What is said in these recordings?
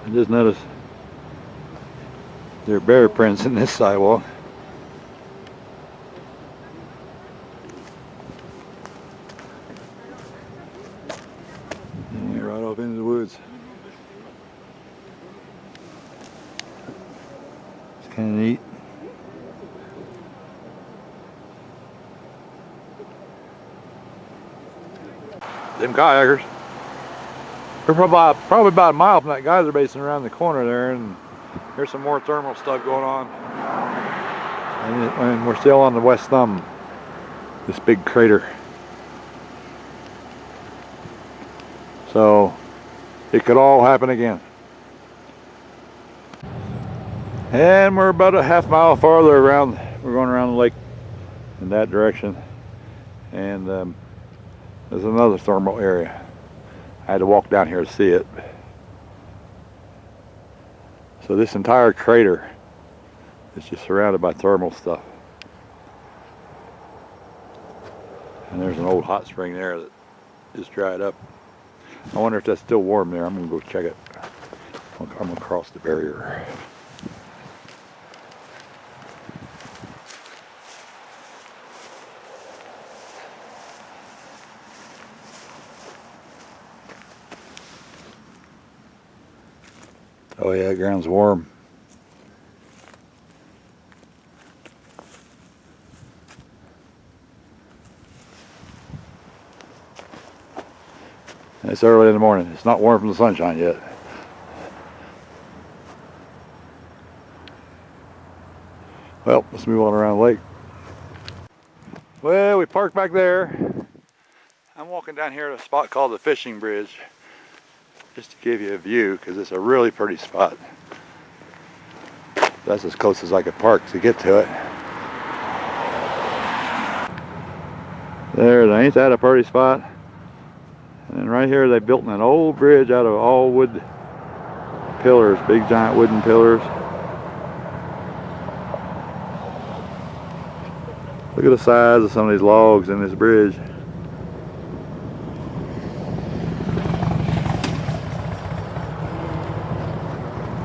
I just noticed there are bear prints in this sidewalk. Yeah, right off into the woods. It's kind of neat. Them kayakers. We're probably about a mile from that geyser basin around the corner there, and there's some more thermal stuff going on. And we're still on the west thumb, this big crater. So it could all happen again. And we're about a half mile farther around. We're going around the lake in that direction, and there's another thermal area. I had to walk down here to see it. So this entire crater is just surrounded by thermal stuff. And there's an old hot spring there that is dried up. I wonder if that's still warm there. I'm gonna go check it. I'm gonna cross the barrier. Oh yeah, the ground's warm. And it's early in the morning. It's not warm from the sunshine yet. Well, let's move on around the lake. Well, we parked back there. I'm walking down here at a spot called the Fishing Bridge, just to give you a view, because it's a really pretty spot. That's as close as I could park to get to it. There, ain't that a pretty spot? And then right here they built an old bridge out of all wood pillars, big giant wooden pillars. Look at the size of some of these logs in this bridge.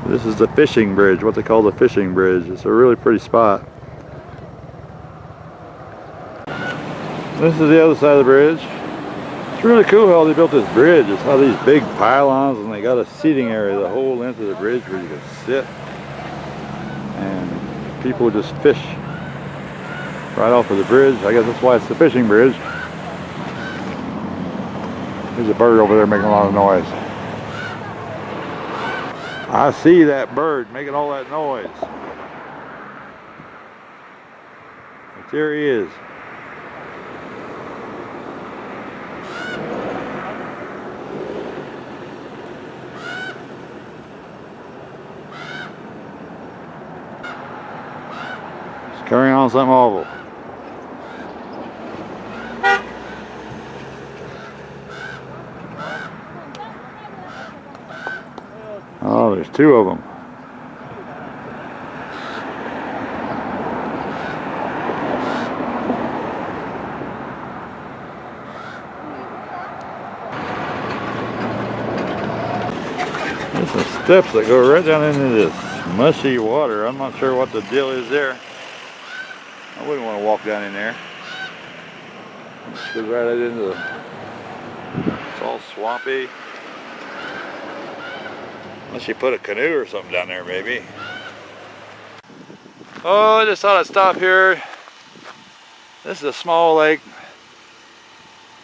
This is the fishing bridge, what they call the fishing bridge. It's a really pretty spot. This is the other side of the bridge. It's really cool how they built this bridge. It's how these big pylons, and they got a seating area the whole length of the bridge where you can sit. And people just fish right off of the bridge. I guess that's why it's the fishing bridge. There's a bird over there making a lot of noise. I see that bird making all that noise. But there he is. He's carrying on something awful. Oh, there's two of them. There's some steps that go right down into this mushy water. I'm not sure what the deal is there. I wouldn't want to walk down in there. It goes right into the... It's all swampy. Unless you put a canoe or something down there, maybe. Oh, I just thought I'd stop here. This is a small lake.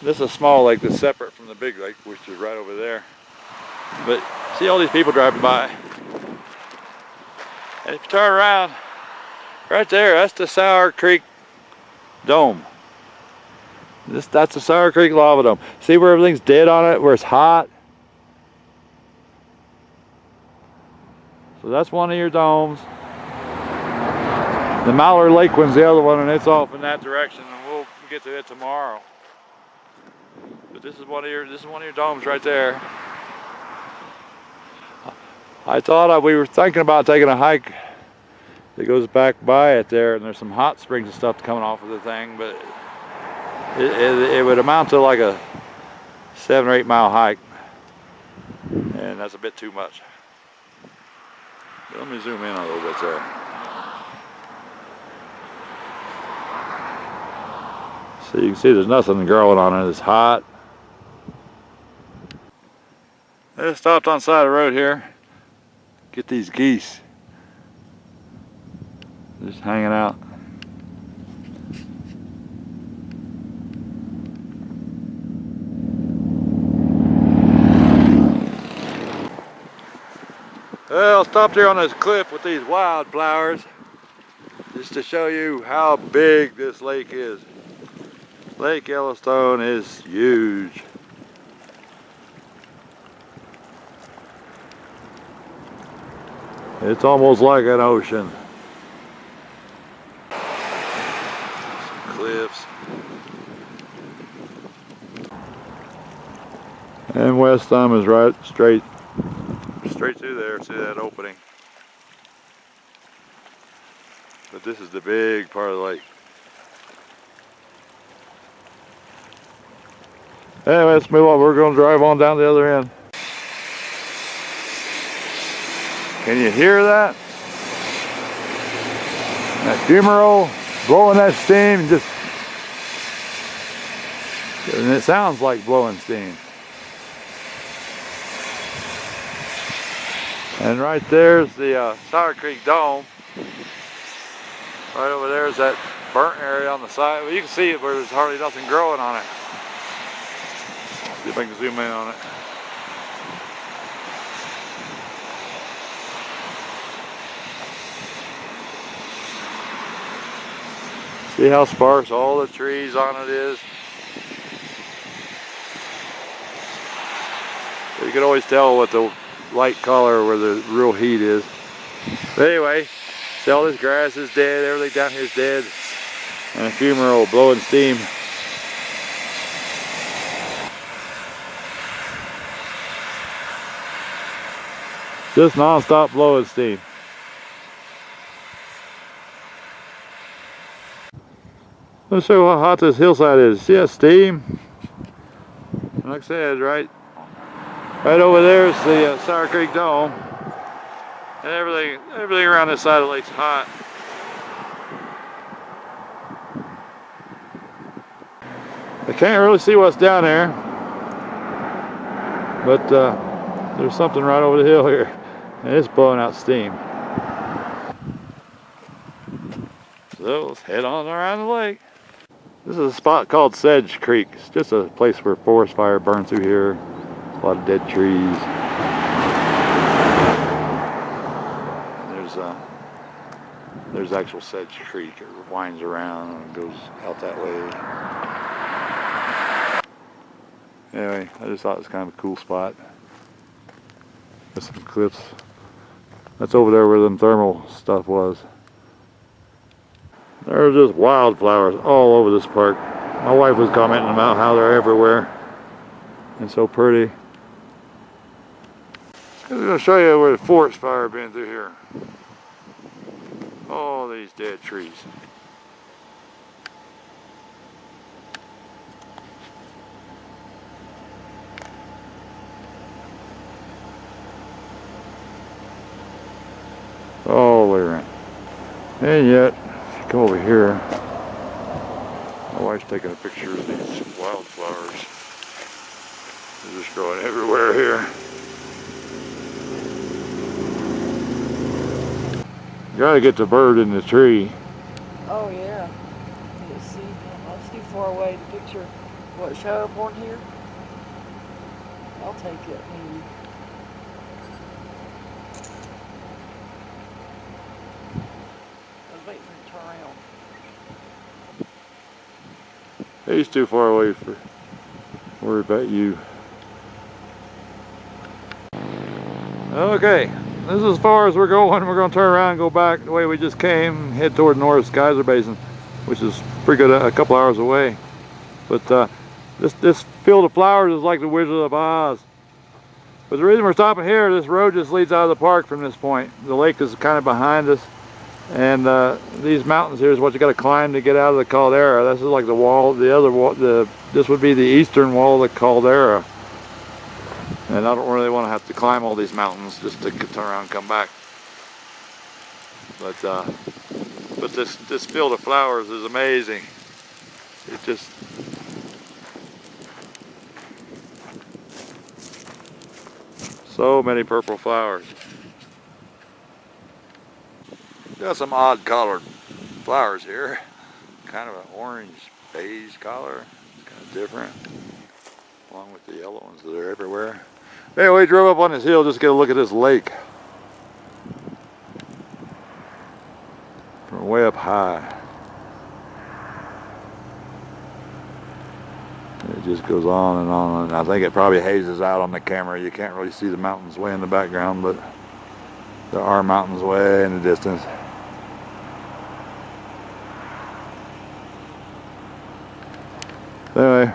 This is a small lake that's separate from the big lake, which is right over there. But see all these people driving by. And if you turn around, right there, that's the Sour Creek Dome. That's the Sour Creek Lava Dome. See where everything's dead on it, where it's hot? So that's one of your domes. The Mallard Lake one's the other one, and it's off in that direction, and we'll get to it tomorrow. But this is one of your domes right there. I thought we were thinking about taking a hike that goes back by it there, and there's some hot springs and stuff coming off of the thing, but it would amount to like a 7 or 8 mile hike, and that's a bit too much. Let me zoom in a little bit there. So you can see there's nothing growing on it. It's hot. I just stopped on the side of the road here. Get these geese. Just hanging out. Well, I stopped here on this cliff with these wildflowers just to show you how big this lake is. Lake Yellowstone is huge. It's almost like an ocean. Some cliffs. And West Thumb is right straight through there. See that opening? But this is the big part of the lake. Anyway, let's move on. We're going to drive on down the other end. Can you hear that? That fumarole blowing that steam, and it sounds like blowing steam. And right there's the Sour Creek Dome. Right over there is that burnt area on the side. Well, you can see it where there's hardly nothing growing on it. See if I can zoom in on it. See how sparse all the trees on it is? You can always tell with the light color where the real heat is. But anyway, see all this grass is dead, everything down here is dead, and a fumarole blowing steam. Just non-stop blowing steam. Let's show you how hot this hillside is. See that steam? Like I said, right over there is the Sour Creek Dome, and everything around this side of the lake's hot. I can't really see what's down there, but there's something right over the hill here, and it's blowing out steam. So let's head on around the lake. This is a spot called Sedge Creek. It's just a place where forest fire burned through here. A lot of dead trees. There's actual Sedge Creek. It winds around and goes out that way. Anyway, I just thought it was kind of a cool spot. There's some cliffs. That's over there where them thermal stuff was. There are just wildflowers all over this park. My wife was commenting about how they're everywhere and so pretty. I'm going to show you where the forest fire been through here. All these dead trees. All the way around. And yet, if you come over here, my wife's taking a picture of these wildflowers. They're just growing everywhere here. You gotta get the bird in the tree. Oh yeah. Let's see. That's too far away to picture what show up on here. I'll take it. Maybe. I was waiting for it to turn around. He's too far away for worry about you. Okay. This is as far as we're going. We're going to turn around and go back the way we just came, head toward Norris Geyser Basin, which is pretty good, a couple hours away. But this field of flowers is like the Wizard of Oz. But the reason we're stopping here, this road just leads out of the park from this point. The lake is kind of behind us, and these mountains here is what you got to climb to get out of the caldera. This is like the wall, the other wall. This would be the eastern wall of the caldera. And I don't really want to have to climb all these mountains just to turn around and come back. But this field of flowers is amazing. It just so many purple flowers. Got some odd colored flowers here. Kind of an orange beige color. It's kind of different. Along with the yellow ones that are everywhere. Anyway, we drove up on this hill just to get a look at this lake. From way up high. It just goes on and on, and I think it probably hazes out on the camera. You can't really see the mountains way in the background, but there are mountains way in the distance. Anyway,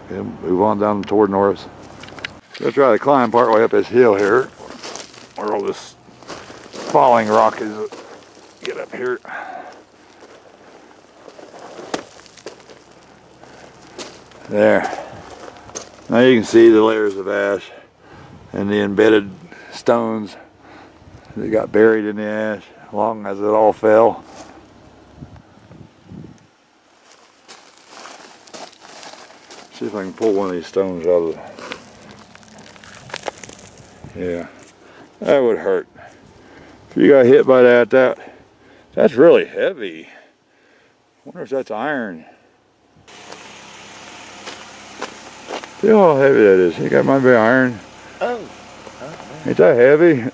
we'll move on down toward Norris. Gonna try to climb part way up this hill here, where all this falling rock is. Get up here. There. Now you can see the layers of ash and the embedded stones that got buried in the ash long as it all fell. See if I can pull one of these stones out of the... Yeah, that would hurt. If you got hit by that's really heavy. I wonder if that's iron. See how heavy that is. You got might be iron. Oh. Ain't that heavy?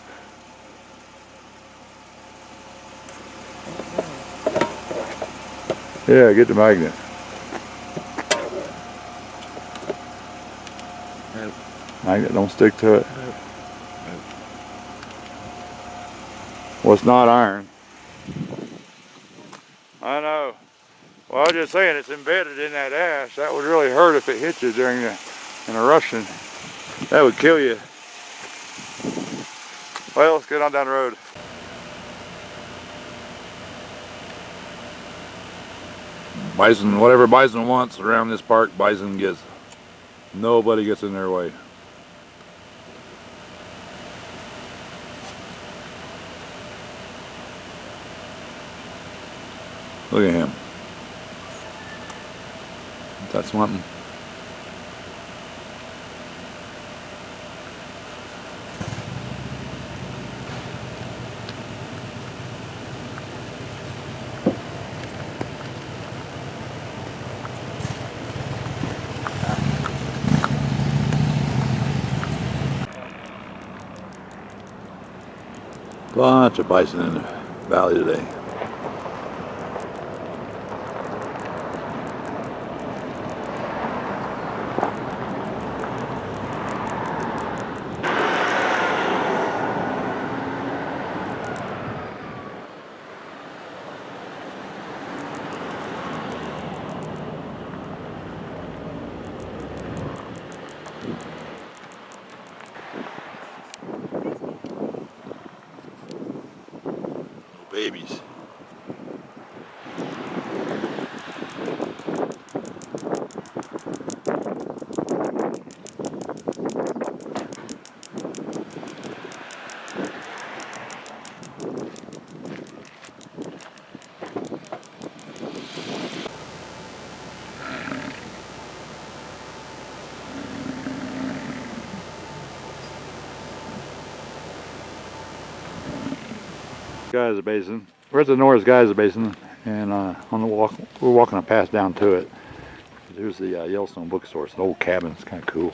Yeah, get the magnet. Nope. Magnet don't stick to it. Nope. Well, it's not iron. I know. Well, I was just saying it's embedded in that ash. That would really hurt if it hit you during in a rushing. That would kill you. Well, let's get on down the road. Bison, whatever Bison wants around this park, Bison gets. Nobody gets in their way. Look at him. That's something. Bunch of bison in the valley today. Babies. Geyser Basin. We're at the Norris Geyser Basin, and on the walk, we're walking a path down to it. Here's the Yellowstone bookstore. It's an old cabin. It's kind of cool.